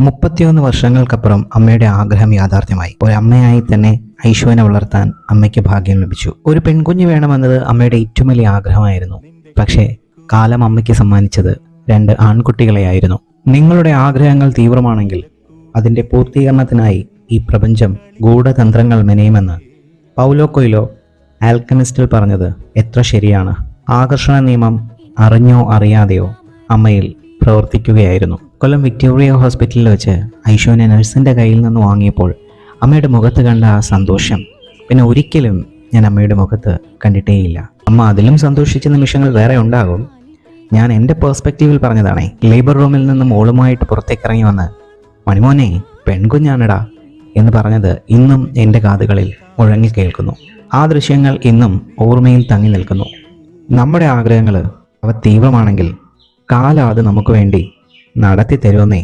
31 വർഷങ്ങൾക്കപ്പുറം അമ്മയുടെ ആഗ്രഹം യാഥാർത്ഥ്യമായി. ഒരമ്മയായി തന്നെ ഐശുവിനെ വളർത്താൻ അമ്മയ്ക്ക് ഭാഗ്യം ലഭിച്ചു. ഒരു പെൺകുഞ്ഞ് വേണമെന്നത് അമ്മയുടെ ഏറ്റവും വലിയ ആഗ്രഹമായിരുന്നു. പക്ഷേ കാലം അമ്മയ്ക്ക് സമ്മാനിച്ചത് 2 ആൺകുട്ടികളെയായിരുന്നു. നിങ്ങളുടെ ആഗ്രഹങ്ങൾ തീവ്രമാണെങ്കിൽ അതിൻ്റെ പൂർത്തീകരണത്തിനായി ഈ പ്രപഞ്ചം ഗൂഢതന്ത്രങ്ങൾ മെനയുമെന്ന് പൗലോ കൊയ്ലോ ആൽക്കമിസ്റ്റിൽ പറഞ്ഞത് എത്ര ശരിയാണ്. ആകർഷണ നിയമം അറിഞ്ഞോ അറിയാതെയോ അമ്മയിൽ പ്രവർത്തിക്കുകയായിരുന്നു. കൊല്ലം വിക്ടോറിയ ഹോസ്പിറ്റലിൽ വെച്ച് ഐശുവിനെ നഴ്സിൻ്റെ കയ്യിൽ നിന്ന് വാങ്ങിയപ്പോൾ അമ്മയുടെ മുഖത്ത് കണ്ട ആ സന്തോഷം പിന്നെ ഒരിക്കലും ഞാൻ അമ്മയുടെ മുഖത്ത് കണ്ടിട്ടേയില്ല. അമ്മ അതിലും സന്തോഷിച്ച നിമിഷങ്ങൾ വേറെ ഉണ്ടാകും. ഞാൻ എൻ്റെ പേഴ്സ്പെക്റ്റീവിൽ പറഞ്ഞതാണേ. ലേബർ റൂമിൽ നിന്ന് മോളുമായിട്ട് പുറത്തേക്കിറങ്ങി വന്ന് മണിമോനെ പെൺകുഞ്ഞാണടാ എന്ന് പറഞ്ഞത് ഇന്നും എൻ്റെ കാതുകളിൽ മുഴങ്ങി കേൾക്കുന്നു. ആ ദൃശ്യങ്ങൾ ഇന്നും ഓർമ്മയിൽ തങ്ങി നിൽക്കുന്നു. നമ്മുടെ ആഗ്രഹങ്ങൾ അവ തീവ്രമാണെങ്കിൽ കാലം അത് നമുക്ക് വേണ്ടി നടത്തി തരുമെന്നേ.